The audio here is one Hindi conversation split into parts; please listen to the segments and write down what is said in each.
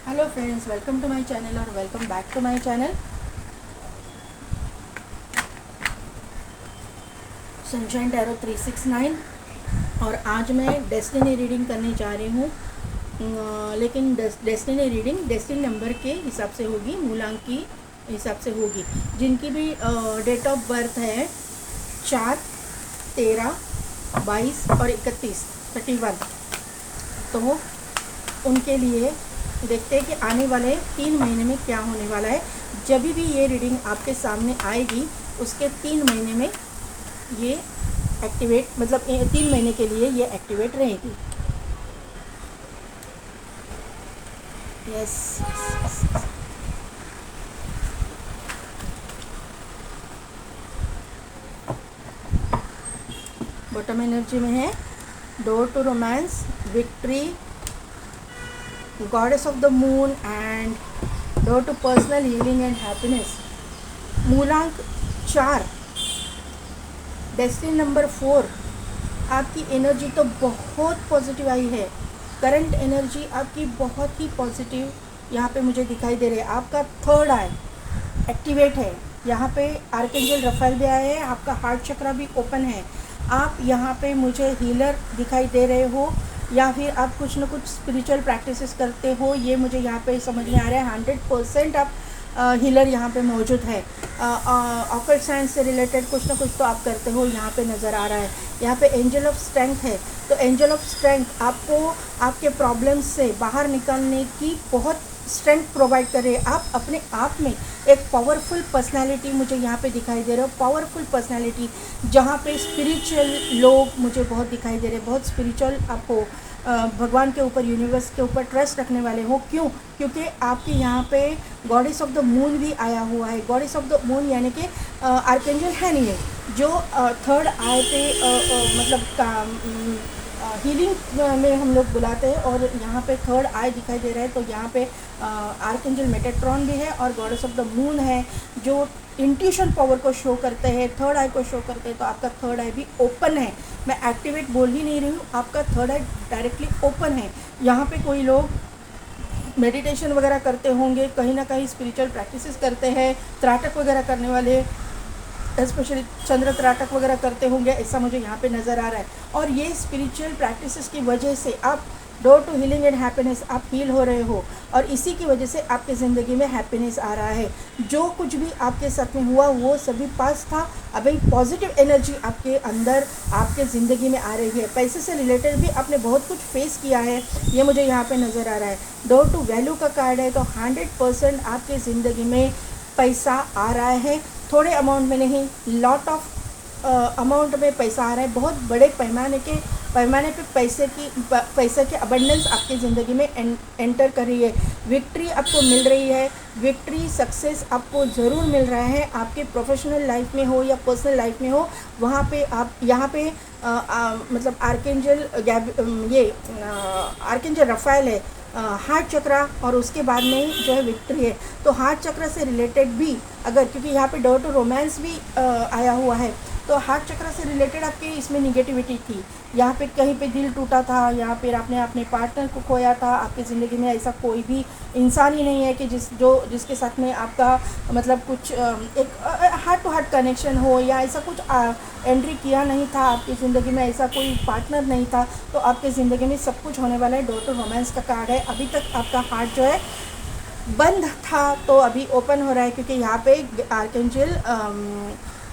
Hello friends, welcome to my channel और welcome back to my channel sunshine tarot 369। और आज मैं डेस्टिनी रीडिंग करने जा रही हूँ। लेकिन डेस्टिनी रीडिंग डेस्टिनी नंबर के हिसाब से होगी, मूलांक की हिसाब से होगी। जिनकी भी डेट ऑफ बर्थ है 4, 13, 22 और 31, तो उनके लिए देखते हैं कि आने वाले 3 महीने में क्या होने वाला है। जब भी ये रीडिंग आपके सामने आएगी उसके 3 महीने में ये एक्टिवेट, मतलब 3 महीने के लिए ये एक्टिवेट रहेगी। यस, बॉटम एनर्जी में है door to romance, victory, goddess of the moon and door to personal healing and happiness. मूलांक 4, डेस्टिनी नंबर 4। आपकी एनर्जी तो बहुत पॉजिटिव आई है। करंट एनर्जी आपकी बहुत ही पॉजिटिव यहाँ पे मुझे दिखाई दे रही है। आपका थर्ड आई एक्टिवेट है। यहाँ पे आर्कएंजल रफेल भी आए हैं। आपका हार्ट चक्रा भी ओपन है। आप यहाँ पे मुझे हीलर दिखाई दे रहे हो या फिर आप कुछ ना कुछ स्पिरिचुअल प्रैक्टिसेस करते हो, ये मुझे यहाँ पे समझ में आ रहा है। 100% आप हीलर यहाँ पे मौजूद है। ऑकल्ट साइंस से रिलेटेड कुछ ना कुछ तो आप करते हो, यहाँ पे नज़र आ रहा है। यहाँ पे एंजल ऑफ स्ट्रेंथ है, तो एंजल ऑफ स्ट्रेंथ आपको आपके प्रॉब्लम्स से बाहर निकलने की बहुत स्ट्रेंथ प्रोवाइड कर रहे हैं। आप अपने आप में एक पावरफुल पर्सनालिटी मुझे यहाँ पे दिखाई दे रहे हो। पावरफुल पर्सनालिटी जहाँ पे स्पिरिचुअल लोग मुझे बहुत दिखाई दे रहे हैं। बहुत स्पिरिचुअल आपको भगवान के ऊपर, यूनिवर्स के ऊपर ट्रस्ट रखने वाले हो। क्यों? क्योंकि आपके यहाँ पे गॉडेस ऑफ द मून भी आया हुआ है। गॉडेस ऑफ द मून यानी कि आर्कएंजल है नहीं है, जो थर्ड आई पे मतलब हीलिंग में हम लोग बुलाते हैं। और यहाँ पे थर्ड आई दिखाई दे रहा है, तो यहाँ पे आर्कएंजल मेटाट्रॉन भी है और गॉडेस ऑफ द मून है, जो इंट्यूशन पावर को शो करते हैं, थर्ड आई को शो करते हैं। तो आपका थर्ड आई भी ओपन है। मैं एक्टिवेट बोल ही नहीं रही हूँ, आपका थर्ड आई डायरेक्टली ओपन है। यहाँ पे कोई लोग मेडिटेशन वगैरह करते होंगे, कहीं ना कहीं स्पिरिचुअल प्रैक्टिसेस करते हैं, त्राटक वगैरह करने वाले, स्पेशली चंद्र त्राटक वगैरह करते होंगे, ऐसा मुझे यहाँ पे नज़र आ रहा है। और ये स्पिरिचुअल प्रैक्टिसेस की वजह से आप door to healing and happiness आप हील हो रहे हो, और इसी की वजह से आपकी ज़िंदगी में हैप्पीनेस आ रहा है। जो कुछ भी आपके साथ में हुआ वो सभी पास था। अभी पॉजिटिव एनर्जी आपके अंदर, आपके ज़िंदगी में आ रही है। पैसे से रिलेटेड भी आपने बहुत कुछ फेस किया है, ये मुझे यहाँ पे नज़र आ रहा है। डोर टू वैल्यू का कार्ड है, तो 100% आपकी ज़िंदगी में पैसा आ रहा है। थोड़े अमाउंट में नहीं, लॉट ऑफ अमाउंट में पैसा आ रहा है। बहुत बड़े पैमाने पे पैसे की अबंडेंस आपकी ज़िंदगी में एंटर कर रही है। विक्ट्री आपको मिल रही है। विक्ट्री, सक्सेस आपको ज़रूर मिल रहा है। आपके प्रोफेशनल लाइफ में हो या पर्सनल लाइफ में हो, वहाँ पे आप यहाँ पे मतलब आर्कएंजल आर्कएंजल रफेल है, हार्ट चक्रा, और उसके बाद में जो है विक्ट्री है। तो हार्ट चक्रा से रिलेटेड भी अगर, क्योंकि यहाँ पे डोर टू रोमांस भी आया हुआ है, तो हार्ट चक्रा से रिलेटेड आपकी इसमें निगेटिविटी थी। यहाँ पे कहीं पे दिल टूटा था, यहाँ पे आपने अपने पार्टनर को खोया था। आपकी ज़िंदगी में ऐसा कोई भी इंसान ही नहीं है कि जिसके साथ में आपका मतलब कुछ एक हार्ट टू हार्ट कनेक्शन हो, या ऐसा कुछ एंट्री किया नहीं था आपकी ज़िंदगी में, ऐसा कोई पार्टनर नहीं था। तो आपकी ज़िंदगी में सब कुछ होने वाला है। डोर टू रोमांस का कार्ड है। अभी तक आपका हार्ट जो है बंद था, तो अभी ओपन हो रहा है, क्योंकि यहाँ पे आर्कएंजल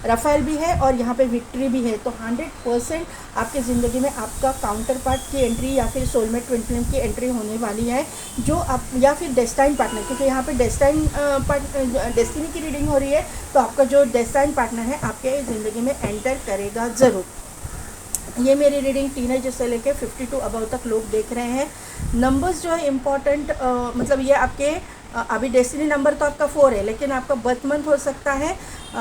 रफेल भी है और यहाँ पे विक्ट्री भी है। तो 100% आपकी ज़िंदगी में आपका काउंटर पार्ट की एंट्री या फिर सोलमेट ट्विन फ्लेम की एंट्री होने वाली है, जो आप, या फिर डेस्टाइन पार्टनर, क्योंकि यहाँ पे डेस्टिनी की रीडिंग हो रही है, तो आपका जो डेस्टाइन पार्टनर है आपके ज़िंदगी में एंटर करेगा ज़रूर। ये मेरी रीडिंग टीनेजर से लेके 52 अबव तक लोग देख रहे हैं। नंबर्स जो है इम्पॉर्टेंट, मतलब ये आपके अभी डेस्टिनी नंबर तो आपका 4 है, लेकिन आपका बर्थ मंथ हो सकता है,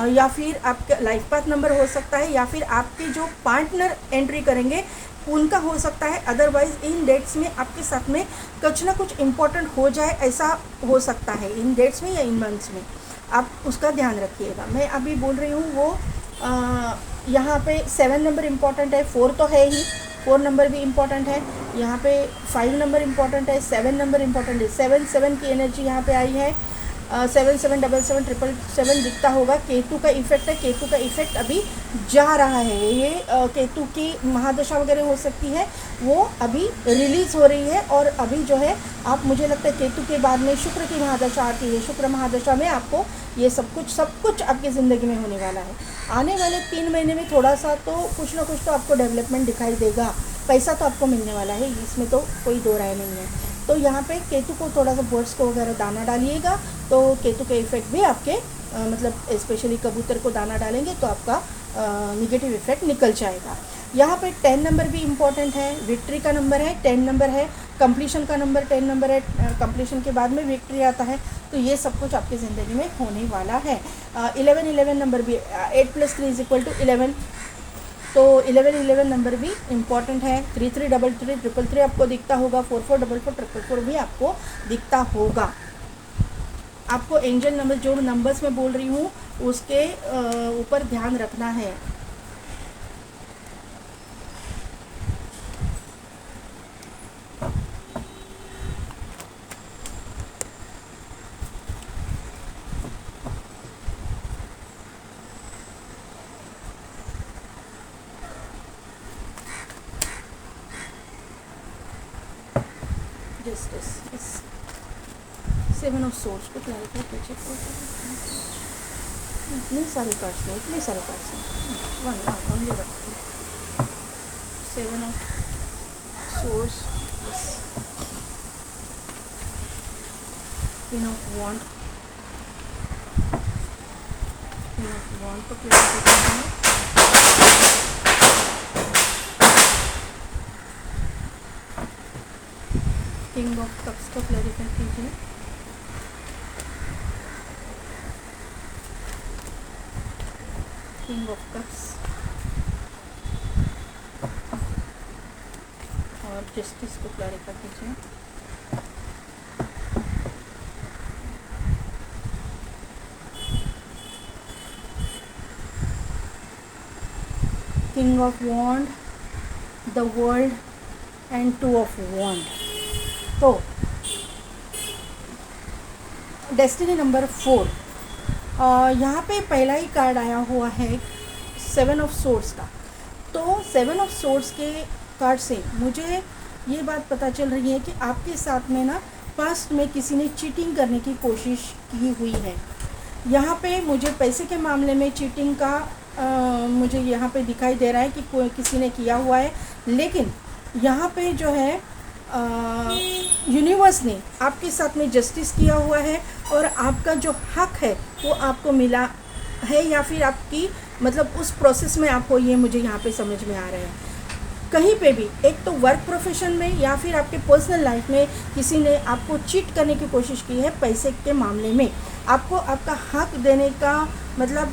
या फिर आपका लाइफ पाथ नंबर हो सकता है, या फिर आपके जो पार्टनर एंट्री करेंगे उनका हो सकता है। अदरवाइज़ इन डेट्स में आपके साथ में कुछ ना कुछ इम्पोर्टेंट हो जाए, ऐसा हो सकता है इन डेट्स में या इन मंथ्स में। आप उसका ध्यान रखिएगा। मैं अभी बोल रही हूँ वो यहाँ पे 7 नंबर इम्पॉर्टेंट है, 4 तो है ही, 4 नंबर भी इम्पॉर्टेंट है। यहाँ पे 5 नंबर इम्पॉर्टेंट है, 7 नंबर इम्पॉर्टेंट है। 7 की एनर्जी यहाँ पे आई है। 7777 दिखता होगा। केतु का इफेक्ट है। केतु का इफेक्ट अभी जा रहा है। ये केतु की महादशा वगैरह हो सकती है, वो अभी रिलीज़ हो रही है। और अभी जो है आप, मुझे लगता है केतु के बाद में शुक्र की महादशा आती है। शुक्र महादशा में आपको ये सब कुछ आपकी ज़िंदगी में होने वाला है। आने वाले 3 महीने में थोड़ा सा तो कुछ ना कुछ तो आपको डेवलपमेंट दिखाई देगा। पैसा तो आपको मिलने वाला है, इसमें तो कोई दो राय नहीं है। तो यहाँ पे केतु को थोड़ा सा बर्ड्स को वगैरह दाना डालिएगा, तो केतु के इफेक्ट भी आपके मतलब स्पेशली कबूतर को दाना डालेंगे तो आपका निगेटिव इफेक्ट निकल जाएगा। यहाँ पे 10 नंबर भी इम्पॉर्टेंट है। विक्ट्री का नंबर है, 10 नंबर है। कंप्लीशन का नंबर 10 नंबर है। कंप्लीशन के बाद में विक्ट्री आता है। तो ये सब कुछ आपकी ज़िंदगी में होने वाला है। 11 नंबर भी, 8 + 3 = 11। तो 11 नंबर भी इम्पॉर्टेंट है। 3333 333 आपको दिखता होगा। 4444 444 भी आपको दिखता होगा। आपको एंजल नंबर, जो नंबर्स मैं बोल रही हूँ उसके ऊपर ध्यान रखना है। जस्टिस, 7 ऑफ सोर्स को क्लैरिफाई कीजिए। इतने सारे कार्ड्स हैं। 7 of swords, queen of wand को क्लैरिफाई कीजिए। किंग ऑफ कप्स को क्लैरिफाई कीजिए। किंग ऑफ कप्स और जस्टिस को क्लैरिफाई कीजिए। King of wand, the world and 2 of wand. तो डेस्टिनी नंबर 4, यहाँ पे पहला ही कार्ड आया हुआ है 7 ऑफ सोर्स का। तो 7 ऑफ सोर्स के कार्ड से मुझे ये बात पता चल रही है कि आपके साथ में ना पास्ट में किसी ने चीटिंग करने की कोशिश की हुई है। यहाँ पे मुझे पैसे के मामले में चीटिंग का मुझे यहाँ पे दिखाई दे रहा है कि कोई किसी ने किया हुआ है। लेकिन यहाँ पे जो है यूनिवर्स ने आपके साथ में जस्टिस किया हुआ है और आपका जो हक है वो आपको मिला है, या फिर आपकी मतलब उस प्रोसेस में आप हो, ये मुझे यहाँ पे समझ में आ रहा है। कहीं पे भी, एक तो वर्क प्रोफेशन में या फिर आपके पर्सनल लाइफ में किसी ने आपको चीट करने की कोशिश की है पैसे के मामले में। आपको आपका हक देने का मतलब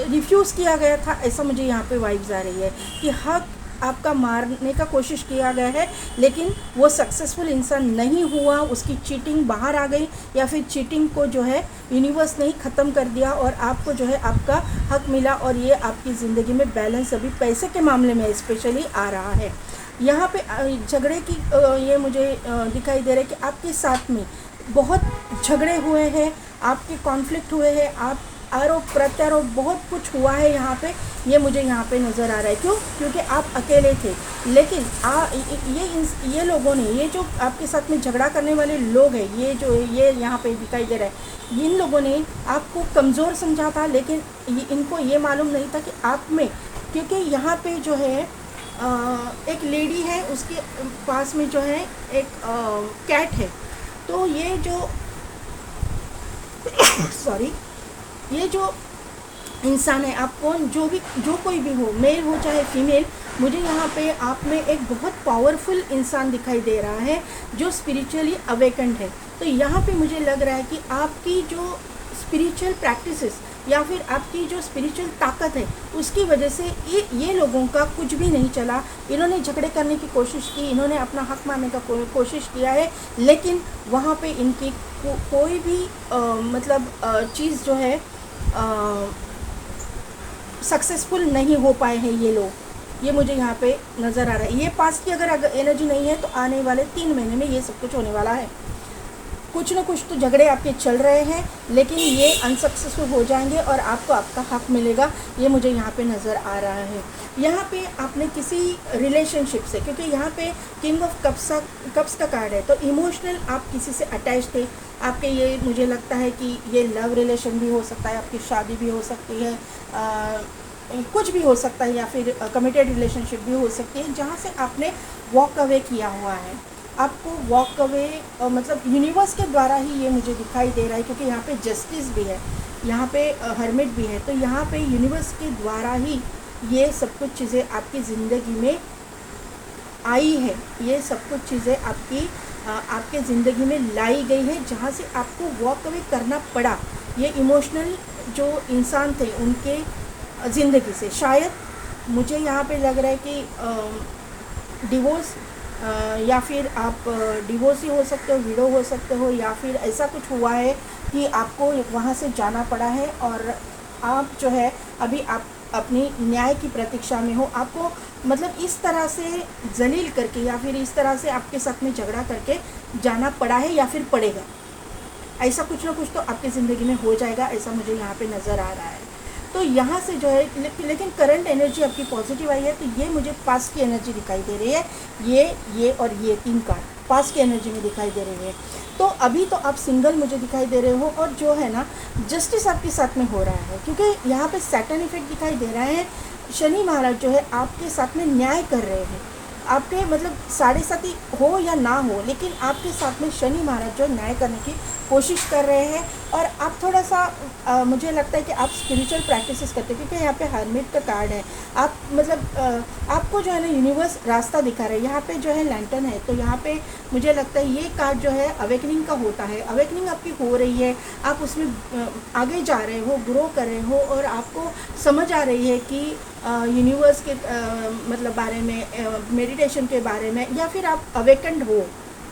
रिफ्यूज़ किया गया था, ऐसा मुझे यहाँ पे वाइब्स आ रही है कि हक आपका मारने का कोशिश किया गया है, लेकिन वो सक्सेसफुल इंसान नहीं हुआ, उसकी चीटिंग बाहर आ गई, या फिर चीटिंग को जो है यूनिवर्स ने ही ख़त्म कर दिया और आपको जो है आपका हक मिला। और ये आपकी ज़िंदगी में बैलेंस अभी पैसे के मामले में स्पेशली आ रहा है। यहाँ पे झगड़े की ये मुझे दिखाई दे रहा है कि आपके साथ में बहुत झगड़े हुए हैं, आपके कॉन्फ्लिक्ट हुए हैं, आप आरोप प्रत्यारोप बहुत कुछ हुआ है यहाँ पे, ये मुझे यहाँ पे नज़र आ रहा है। क्यों? क्योंकि आप अकेले थे, लेकिन ये लोगों ने, ये जो आपके साथ में झगड़ा करने वाले लोग हैं, ये यहाँ पे दिखाई दे रहा है, इन लोगों ने आपको कमज़ोर समझा था, लेकिन इनको ये मालूम नहीं था कि आप में, क्योंकि यहाँ पे जो है एक लेडी है, उसके पास में जो है एक कैट है। तो ये जो सॉरी ये जो इंसान है, आपको जो कोई भी हो, मेल हो चाहे फीमेल, मुझे यहाँ पे आप में एक बहुत पावरफुल इंसान दिखाई दे रहा है जो स्पिरिचुअली अवेकेंड है। तो यहाँ पे मुझे लग रहा है कि आपकी जो स्पिरिचुअल प्रैक्टिसेस या फिर आपकी जो स्पिरिचुअल ताकत है, उसकी वजह से ये लोगों का कुछ भी नहीं चला। इन्होंने झगड़े करने की कोशिश की, इन्होंने अपना हक मारने का कोशिश किया है, लेकिन वहाँ पे इनकी कोई भी मतलब चीज़ जो है सक्सेसफुल नहीं हो पाए हैं ये लोग। ये मुझे यहाँ पे नज़र आ रहा है। ये पास्ट की अगर एनर्जी नहीं है तो आने वाले 3 महीने में ये सब कुछ होने वाला है। कुछ ना कुछ तो झगड़े आपके चल रहे हैं, लेकिन ये अनसक्सेसफुल हो जाएंगे और आपको आपका हक मिलेगा, ये मुझे यहाँ पे नज़र आ रहा है। यहाँ पे आपने किसी रिलेशनशिप से, क्योंकि यहाँ पे किंग ऑफ कप्स का कार्ड है, तो इमोशनल आप किसी से अटैच थे आपके। ये मुझे लगता है कि ये लव रिलेशन भी हो सकता है, आपकी शादी भी हो सकती है, कुछ भी हो सकता है, या फिर कमिटेड रिलेशनशिप भी हो सकती है जहाँ से आपने वॉक अवे किया हुआ है। आपको वॉक अवे मतलब यूनिवर्स के द्वारा ही ये मुझे दिखाई दे रहा है, क्योंकि यहाँ पे जस्टिस भी है, यहाँ पे हर्मिट भी है, तो यहाँ पे यूनिवर्स के द्वारा ही ये सब कुछ चीज़ें आपकी ज़िंदगी में आई है। ये सब कुछ चीज़ें आपके ज़िंदगी में लाई गई है, जहाँ से आपको वॉक अवे करना पड़ा। ये इमोशनल जो इंसान थे उनके ज़िंदगी से, शायद मुझे यहाँ पे लग रहा है कि डिवोर्स, या फिर आप डिवोर्स ही हो सकते हो, विडो हो सकते हो, या फिर ऐसा कुछ हुआ है कि आपको वहाँ से जाना पड़ा है और आप जो है अभी आप अपनी न्याय की प्रतीक्षा में हो। आपको मतलब इस तरह से जलील करके या फिर इस तरह से आपके साथ में झगड़ा करके जाना पड़ा है या फिर पड़ेगा। ऐसा कुछ ना कुछ तो आपकी ज़िंदगी में हो जाएगा, ऐसा मुझे यहाँ पे नज़र आ रहा है। तो यहाँ से जो है लेकिन करंट एनर्जी आपकी पॉजिटिव आई है, तो ये मुझे पास्ट की एनर्जी दिखाई दे रही है। ये और ये 3 कार्ड पास्ट की एनर्जी में दिखाई दे रही है। तो अभी तो आप सिंगल मुझे दिखाई दे रहे हो, और जो है ना जस्टिस आपके साथ में हो रहा है, क्योंकि यहाँ पे सैटर्न इफेक्ट दिखाई दे रहा है। शनि महाराज जो है आपके साथ में न्याय कर रहे हैं। आपके मतलब 7.5 हो या ना हो, लेकिन आपके साथ में शनि महाराज जो न्याय करने की कोशिश कर रहे हैं। और आप थोड़ा सा मुझे लगता है कि आप स्पिरिचुअल प्रैक्टिसेस करते हैं, क्योंकि यहाँ पे हर्मिट का कार्ड है। आप मतलब आपको जो है ना यूनिवर्स रास्ता दिखा रहे हैं। यहाँ पे जो है लैंटर्न है, तो यहाँ पे मुझे लगता है ये कार्ड जो है अवेकनिंग का होता है। अवेकनिंग आपकी हो रही है, आप उसमें आगे जा रहे हो, ग्रो कर रहे हो, और आपको समझ आ रही है कि यूनिवर्स के मतलब बारे में, मेडिटेशन के बारे में, या फिर आप अवेकन्ड हो।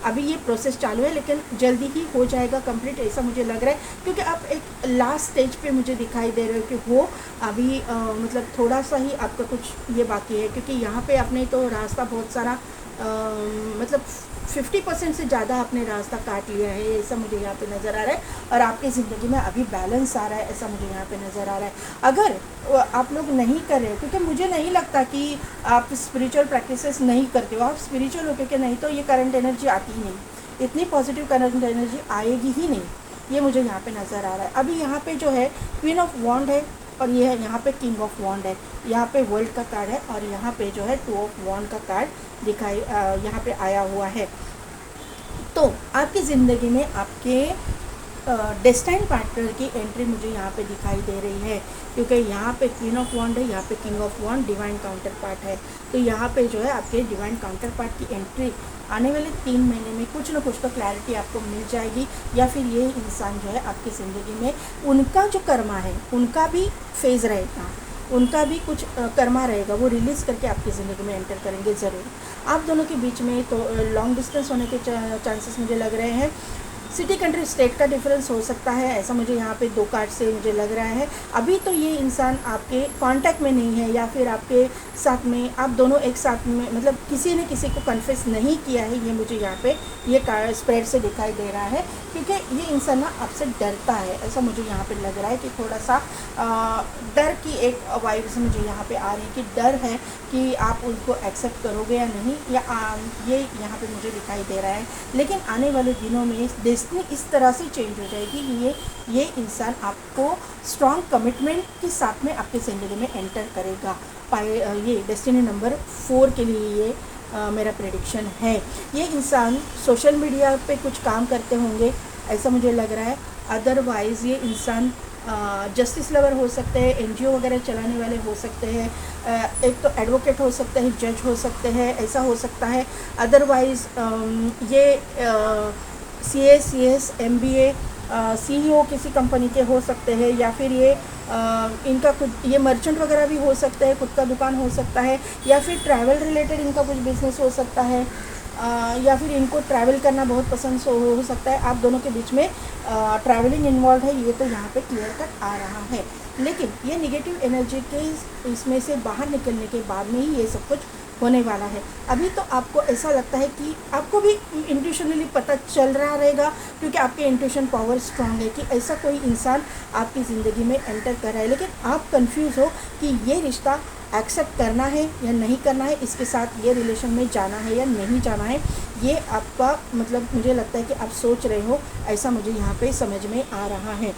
अभी ये प्रोसेस चालू है, लेकिन जल्दी ही हो जाएगा कंप्लीट, ऐसा मुझे लग रहा है, क्योंकि आप एक लास्ट स्टेज पे मुझे दिखाई दे रहे हो कि हो अभी मतलब थोड़ा सा ही आपका कुछ ये बाकी है, क्योंकि यहाँ पे आपने तो रास्ता बहुत सारा मतलब 50% से ज़्यादा आपने रास्ता काट लिया है, ऐसा मुझे यहाँ पे नज़र आ रहा है। और आपकी ज़िंदगी में अभी बैलेंस आ रहा है, ऐसा मुझे यहाँ पे नज़र आ रहा है। अगर आप लोग नहीं कर रहे हो, क्योंकि मुझे नहीं लगता कि आप स्पिरिचुअल प्रैक्टिसेस नहीं करते हो, आप स्पिरिचुअल हो, क्योंकि नहीं तो ये करंट एनर्जी आती ही नहीं, इतनी पॉजिटिव करंट एनर्जी आएगी ही नहीं, ये मुझे यहाँ पे नज़र आ रहा है। अभी यहाँ पे जो है क्वीन ऑफ वॉन्ड है, और ये है यहाँ पे किंग ऑफ वॉन्ड है, यहाँ पे वर्ल्ड का कार्ड है, और यहाँ पे जो है 2 ऑफ वॉन्ड का कार्ड दिखाई यहाँ पे आया हुआ है। तो आपकी ज़िंदगी में आपके डेस्टाइन पार्टनर की एंट्री मुझे यहाँ पे दिखाई दे रही है, क्योंकि यहाँ पे क्वीन ऑफ वॉन्ड है, यहाँ पे king of wand divine counterpart है। तो यहाँ पे जो है आपके डिवाइन काउंटर पार्ट की एंट्री आने वाले 3 महीने में कुछ ना कुछ तो क्लैरिटी आपको मिल जाएगी, या फिर ये इंसान जो है आपकी ज़िंदगी में उनका जो कर्मा है उनका भी फेज़ रहेगा, उनका भी कुछ कर्मा रहेगा, वो रिलीज़ करके आपकी ज़िंदगी में एंटर करेंगे ज़रूर। आप दोनों के बीच में तो लॉन्ग डिस्टेंस होने के चांसेस मुझे लग रहे हैं। सिटी कंट्री स्टेट का डिफरेंस हो सकता है, ऐसा मुझे यहाँ पे 2 कार्ड से मुझे लग रहा है। अभी तो ये इंसान आपके कांटेक्ट में नहीं है, या फिर आपके साथ में आप दोनों एक साथ में मतलब किसी ने किसी को कन्फेस नहीं किया है, ये मुझे यहाँ पे ये कार्ड स्प्रेड से दिखाई दे रहा है, क्योंकि ये इंसान ना आपसे डरता है, ऐसा मुझे यहाँ पे लग रहा है कि थोड़ा सा डर की एक वाइब्स मुझे यहाँ पे आ रही है, कि डर है कि आप उनको एक्सेप्ट करोगे या नहीं, या ये यहाँ पे मुझे दिखाई दे रहा है। लेकिन आने वाले दिनों में डेस्टिनी इस तरह से चेंज हो जाएगी कि ये इंसान आपको स्ट्रॉन्ग कमिटमेंट के साथ में आपके ज़िंदगी में एंटर करेगा। ये डेस्टिनी नंबर 4 के लिए ये मेरा प्रेडिक्शन है। ये इंसान सोशल मीडिया पे कुछ काम करते होंगे, ऐसा मुझे लग रहा है। अदरवाइज़ ये इंसान जस्टिस लवर हो सकते हैं, एनजीओ वगैरह चलाने वाले हो सकते हैं, एक तो एडवोकेट हो सकते हैं, जज हो सकते हैं, ऐसा हो सकता है। अदरवाइज़ ये CS MBA CEO किसी कंपनी के हो सकते हैं, या फिर ये इनका कुछ ये मर्चेंट वगैरह भी हो सकते हैं, खुद का दुकान हो सकता है, या फिर ट्रैवल रिलेटेड इनका कुछ बिजनेस हो सकता है। या फिर इनको ट्रैवल करना बहुत पसंद हो सकता है, आप दोनों के बीच में ट्रैवलिंग इन्वॉल्व है, ये तो यहाँ पे क्लियर कट आ रहा है। लेकिन ये निगेटिव एनर्जी के इसमें से बाहर निकलने के बाद में ही ये सब कुछ होने वाला है। अभी तो आपको ऐसा लगता है कि आपको भी इंट्यूशनली पता चल रहा रहेगा, क्योंकि आपके इंट्यूशन पावर स्ट्रांग है कि ऐसा कोई इंसान आपकी ज़िंदगी में एंटर कर रहा है, लेकिन आप कंफ्यूज हो कि ये रिश्ता एक्सेप्ट करना है या नहीं करना है, इसके साथ ये रिलेशन में जाना है या नहीं जाना है। ये आपका मतलब मुझे लगता है कि आप सोच रहे हो, ऐसा मुझे यहाँ पे समझ में आ रहा है।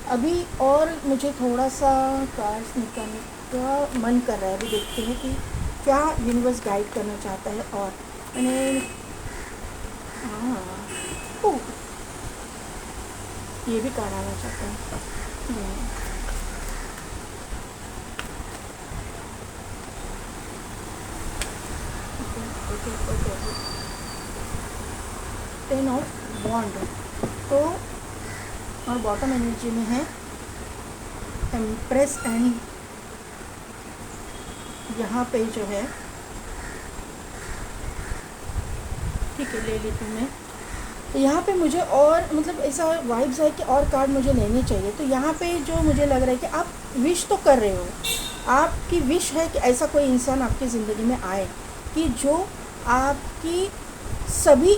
अभी और मुझे थोड़ा सा कार्ड्स निकालने का मन कर रहा है, अभी देखते हैं कि क्या यूनिवर्स गाइड करना चाहता है। और मैंने हाँ, ये भी कार्ड आना चाहता है। ओके। टेन ऑफ वॉन्ड, तो और बॉटम एनर्जी में है एम्प्रेस एंड यहाँ पे जो है, ठीक है ले लेती हूँ मैं। तो यहाँ पे मुझे और मतलब ऐसा वाइब्स है कि और कार्ड मुझे लेने चाहिए। तो यहाँ पे जो मुझे लग रहा है कि आप विश तो कर रहे हो, आपकी विश है कि ऐसा कोई इंसान आपकी ज़िंदगी में आए कि जो आपकी सभी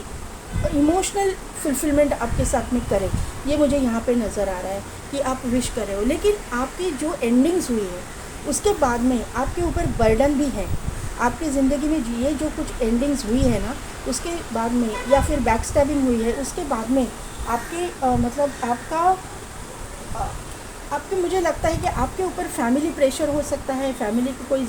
इमोशनल फुलफिलमेंट आपके साथ में करे। ये मुझे यहाँ पे नज़र आ रहा है कि आप विश कर रहे हो, लेकिन आपकी जो एंडिंग्स हुई है उसके बाद में आपके ऊपर बर्डन भी है। आपकी ज़िंदगी में ये जो कुछ एंडिंग्स हुई है ना, उसके बाद में या फिर बैक स्टैबिंग हुई है, उसके बाद में आपके मतलब आपके मुझे लगता है कि आपके ऊपर फैमिली प्रेशर हो सकता है, फैमिली की कोई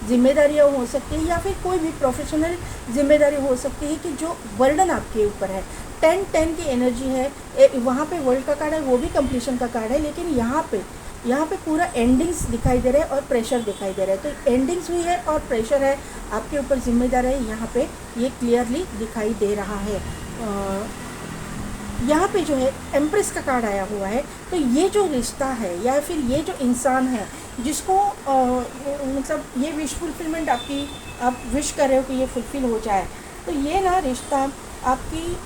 जिम्मेदारियाँ हो सकती है, या फिर कोई भी प्रोफेशनल जिम्मेदारी हो सकती है कि जो बर्डन आपके ऊपर है। 10-10 की एनर्जी है, वहाँ पे वर्ल्ड का कार्ड है, वो भी कंप्लीशन का कार्ड है, लेकिन यहाँ पे पूरा एंडिंग्स दिखाई दे रहा है और प्रेशर दिखाई दे रहा है। तो एंडिंग्स हुई है और प्रेशर है, आपके ऊपर जिम्मेदार है, यहाँ पे ये क्लियरली दिखाई दे रहा है। यहाँ पे जो है एम्प्रेस का कार्ड आया हुआ है। तो ये जो रिश्ता है या फिर ये जो इंसान है जिसको मतलब ये विश फुलफिलमेंट आप विश कर रहे हो कि ये फुलफिल हो जाए, तो ये ना रिश्ता आपकी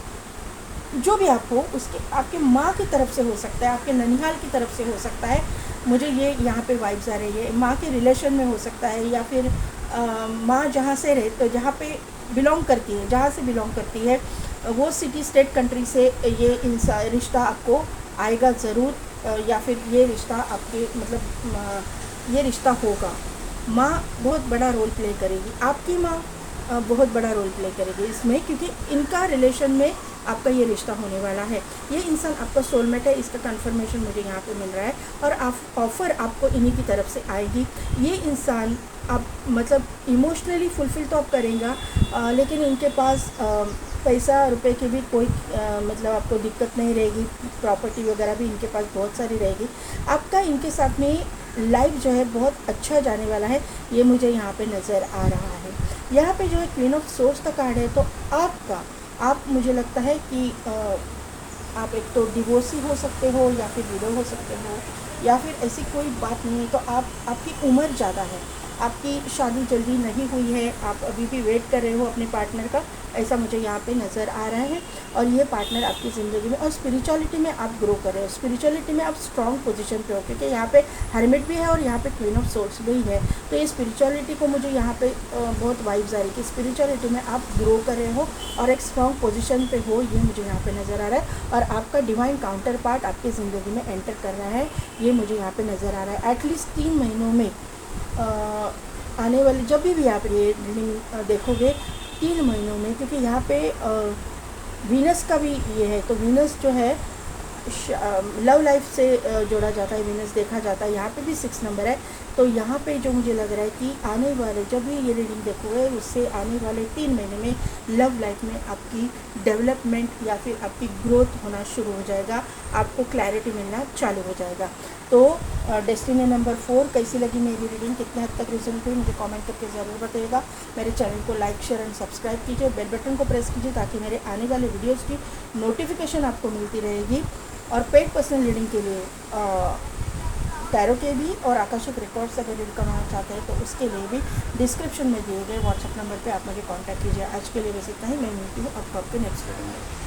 जो भी आप हो उसके आपके माँ की तरफ से हो सकता है, आपके ननिहाल की तरफ से हो सकता है। मुझे ये यहाँ पे वाइब्स आ रही है, माँ के रिलेशन में हो सकता है, या फिर माँ जहाँ से जहाँ पे बिलोंग करती है, जहाँ से बिलोंग करती है वो सिटी स्टेट कंट्री से ये रिश्ता आपको आएगा ज़रूर, या फिर ये रिश्ता आपके मतलब ये रिश्ता होगा। माँ बहुत बड़ा रोल प्ले करेगी, आपकी माँ बहुत बड़ा रोल प्ले करेगी इसमें, क्योंकि इनका रिलेशन में आपका ये रिश्ता होने वाला है। ये इंसान आपका सोलमेट है, इसका कंफर्मेशन मुझे यहाँ पे मिल रहा है, और ऑफ़र आपको इन्हीं की तरफ से आएगी। ये इंसान आप मतलब इमोशनली फुलफ़िल तो आप करेंगे, लेकिन इनके पास पैसा रुपए की भी कोई मतलब आपको दिक्कत नहीं रहेगी, प्रॉपर्टी वगैरह भी इनके पास बहुत सारी रहेगी। आपका इनके साथ में लाइफ जो है बहुत अच्छा जाने वाला है, ये मुझे यहाँ पे नज़र आ रहा है। यहाँ पे जो है क्वीन ऑफ सोर्स का कार्ड है, तो आप मुझे लगता है कि आप एक तो डिवोर्सी हो सकते हो, या फिर विडो हो सकते हो, या फिर ऐसी कोई बात नहीं है। तो आपकी उम्र ज़्यादा है, आपकी शादी जल्दी नहीं हुई है, आप अभी भी वेट कर रहे हो अपने पार्टनर का, ऐसा मुझे यहाँ पे नज़र आ रहा है। और ये पार्टनर आपकी ज़िंदगी में, और स्पिरिचुअलिटी में आप ग्रो कर रहे हो, स्पिरिचुअलिटी में आप स्ट्रॉन्ग पोजीशन पे हो, क्योंकि यहाँ पे हर्मिट भी है और यहाँ पे क्वीन ऑफ सोर्स भी है। तो ये स्पिरिचुअलिटी को मुझे यहाँ पे बहुत वाइब्स आ रही है कि स्पिरिचुअलिटी में आप ग्रो कर रहे हो और एक स्ट्रॉन्ग पोजीशन पे हो, ये मुझे यहाँ पे नज़र आ रहा है। और आपका डिवाइन काउंटर पार्ट आपकी ज़िंदगी में एंटर कर रहा है, ये मुझे यहाँ पे नज़र आ रहा है। एटलीस्ट 3 महीनों में आने वाले जब भी आप ये रीडिंग देखोगे 3 महीनों में, क्योंकि यहाँ पे वीनस का भी ये है, तो वीनस जो है लव लाइफ से जोड़ा जाता है, वीनस देखा जाता है, यहाँ पे भी 6 नंबर है। तो यहाँ पे जो मुझे लग रहा है कि आने वाले जब भी ये रीडिंग देखोगे उससे आने वाले 3 महीने में लव लाइफ में आपकी डेवलपमेंट या फिर आपकी ग्रोथ होना शुरू हो जाएगा, आपको क्लैरिटी मिलना चालू हो जाएगा। तो डेस्टिनी नंबर 4 कैसी लगी मेरी रीडिंग, कितने हद तक रिजल्ट हुई, मुझे कमेंट करके ज़रूर बताइएगा। मेरे चैनल को लाइक शेयर एंड सब्सक्राइब कीजिए, बेल बटन को प्रेस कीजिए ताकि मेरे आने वाले वीडियोज़ की नोटिफिकेशन आपको मिलती रहेगी। और पेड पर्सनल रीडिंग के लिए टैरो के भी और आकाशिक रिकॉर्ड्स अगर रीड करवाना चाहते हैं तो उसके लिए भी डिस्क्रिप्शन में दिए गए व्हाट्सएप नंबर पे आप मुझे कांटेक्ट कीजिए। आज के लिए बस इतना ही, मैं मिलती हूँ आपको आपके नेक्स्ट वीडियो में।